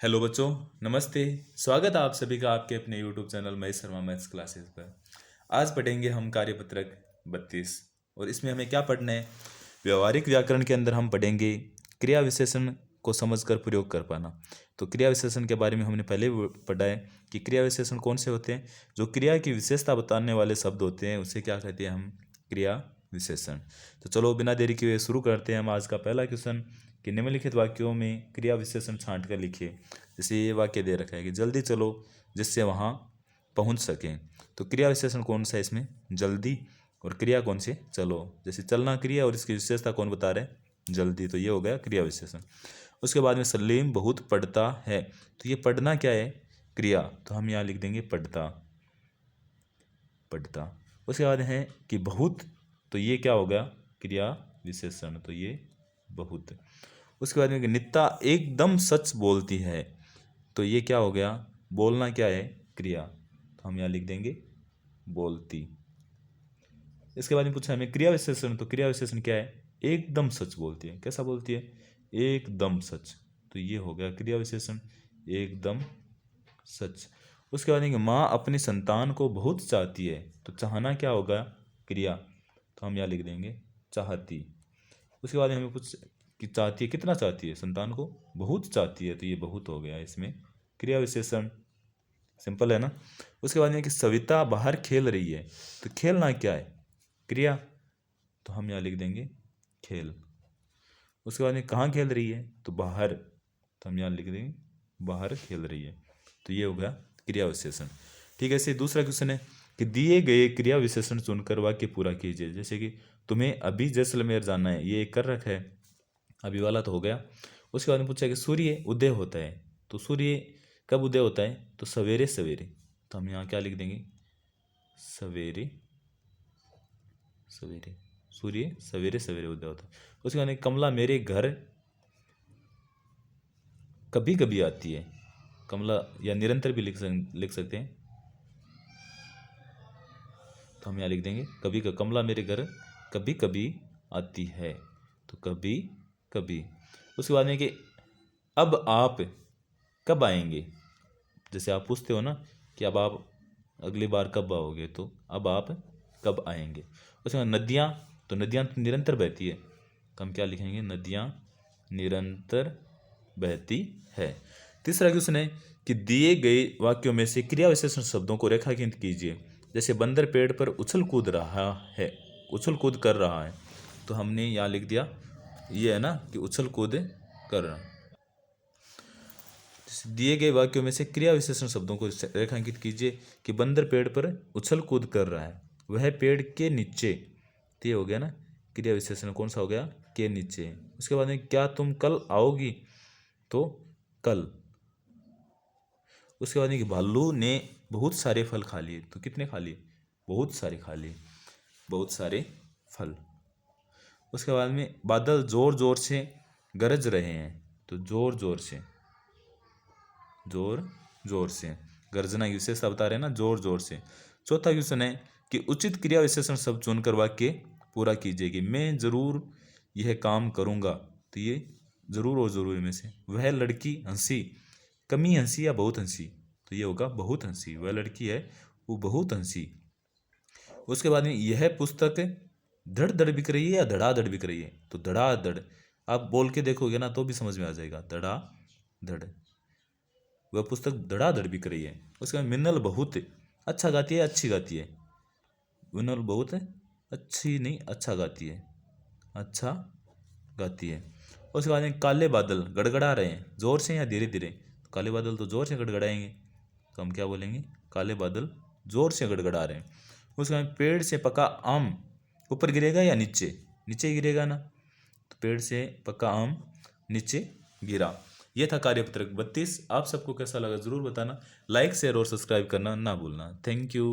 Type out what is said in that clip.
Hello बच्चों, नमस्ते। स्वागत है आप सभी का आपके अपने YouTube channel Mahesh Sharma maths classes पर। आज पढ़ेंगे हम कार्यपत्रक 32 और इसमें हमें क्या पढ़ना है। व्यवहारिक व्याकरण के अंदर हम पढ़ेंगे क्रिया विशेषण को समझकर प्रयोग कर पाना। तो क्रिया विशेषण के बारे में हमने पहले पढ़ा है कि क्रिया विशेषण कौन से होते हैं। जो क्रिया की विशेषता बताने वाले शब्द होते हैं उसे क्या कहते हैं हम, क्रिया विशेषण। तो चलो बिना देरी किए शुरू करते हैं हम आज का पहला क्वेश्चन कि निम्नलिखित वाक्यों में क्रिया विशेषण छांट कर लिखिए। जैसे ये वाक्य दे रखा है कि जल्दी चलो जिससे वहाँ पहुँच सकें। तो क्रिया विशेषण कौन सा है इसमें, जल्दी। और क्रिया कौन सी, चलो। जैसे चलना क्रिया और इसकी विशेषता कौन बता रहे हैं, जल्दी। तो ये हो गया क्रिया विशेषण। उसके बाद में सलीम बहुत पढ़ता है। तो ये पढ़ना क्या है, क्रिया। तो हम यहाँ लिख देंगे पढ़ता, पढ़ता। उसके बाद है कि बहुत, तो ये क्या होगा, क्रिया विशेषण। तो ये बहुत। उसके बाद में कि नित्ता एकदम सच बोलती है। तो ये क्या हो गया, बोलना क्या है, क्रिया। तो हम यहाँ लिख देंगे बोलती। इसके बाद में पूछा हमें क्रिया विशेषण। तो क्रिया विशेषण क्या है, एकदम सच बोलती है। कैसा बोलती है, एकदम सच। तो ये हो गया क्रिया विशेषण, एकदम सच। उसके बाद में माँ अपनी संतान को बहुत चाहती है। तो चाहना क्या होगा, क्रिया। तो हम यहाँ लिख देंगे चाहती। उसके बाद हमें कुछ कि चाहती है, कितना चाहती है, संतान को बहुत चाहती है। तो ये बहुत हो गया इसमें क्रिया विशेषण। सिंपल है ना। उसके बाद में कि सविता बाहर खेल रही है। तो खेलना क्या है, क्रिया। तो हम यहाँ लिख देंगे खेल। उसके बाद में कहाँ खेल रही है, तो बाहर। तो हम यहाँ लिख देंगे बाहर खेल रही है। तो ये हो गया क्रिया विशेषण। ठीक है। ऐसे दूसरा क्वेश्चन है कि दिए गए क्रिया विशेषण चुनकर वाक्य पूरा कीजिए। जैसे कि तुम्हें अभी जैसलमेर जाना है, ये कर रखा है, अभी वाला तो हो गया। उसके बाद में पूछा कि सूर्य उदय होता है। तो सूर्य कब उदय होता है, तो सवेरे सवेरे। तो हम यहाँ क्या लिख देंगे, सवेरे सवेरे। सूर्य सवेरे सवेरे उदय होता है। उसके बाद में कमला मेरे घर कभी कभी आती है। कमला या निरंतर भी लिख सकते हैं। तो हम यहाँ लिख देंगे कभी कमला मेरे घर कभी कभी आती है। तो कभी कभी। उसके बाद में कि अब आप कब आएंगे। जैसे आप पूछते हो ना कि अब आप अगली बार कब आओगे, तो अब आप कब आएंगे। उसके बाद नदियाँ, तो नदियाँ निरंतर बहती है। तो हम क्या लिखेंगे, नदियाँ निरंतर बहती है। तीसरा क्वेश्चन है कि दिए गए वाक्यों में से क्रिया विशेषण शब्दों को रेखांकित कीजिए। जैसे बंदर पेड़ पर उछल कूद रहा है, उछल कूद कर रहा है। तो हमने यहाँ लिख दिया, ये है ना कि उछल कूद कर रहा है। दिए गए वाक्यों में से क्रिया विशेषण शब्दों को रेखांकित कीजिए कि बंदर पेड़ पर उछल कूद कर रहा है, वह पेड़ के नीचे। तो ये हो गया ना क्रिया विशेषण, कौन सा हो गया, के नीचे। उसके बाद में क्या तुम कल आओगी, तो कल। उसके बाद में कि भालू ने बहुत सारे फल खा लिए। तो कितने खा लिए, बहुत सारे खा लिए, बहुत सारे फल। उसके बाद में बादल जोर जोर से गरज रहे हैं। तो जोर जोर से, जोर जोर से। गर्जना की विशेषता बता रहे हैं ना, जोर जोर से। चौथा क्वेश्चन है कि उचित क्रिया विशेषण शब्द चुनकर वाक्य पूरा कीजिए कि मैं जरूर यह काम करूंगा। तो ये जरूर और जरूरी में से। वह लड़की हंसी, कमी हंसी या बहुत हंसी। तो ये होगा बहुत हंसी। वह लड़की है वो बहुत हंसी। उसके बाद में यह पुस्तक धड़ धड़ बिक रही है या धड़ाधड़ बिक रही है। तो धड़ाधड़। आप बोल के देखोगे ना तो भी समझ में आ जाएगा, धड़ा धड़। वह पुस्तक धड़ाधड़ बिक रही है। उसके बाद मिन्नल बहुत अच्छा गाती है, अच्छी गाती है। मिन्नल बहुत अच्छी नहीं, अच्छा गाती है, अच्छा गाती है। उसके बाद में काले बादल गड़गड़ा रहे हैं, जोर से या धीरे धीरे। तो काले बादल तो जोर से गड़गड़ाएंगे। तो हम क्या बोलेंगे, काले बादल जोर से गड़गड़ा रहे हैं। उसके बाद पेड़ से पका आम ऊपर गिरेगा या नीचे, नीचे गिरेगा ना। तो पेड़ से पका आम नीचे गिरा। यह था कार्यपत्रक 32। आप सबको कैसा लगा जरूर बताना। लाइक शेयर और सब्सक्राइब करना ना भूलना। Thank you.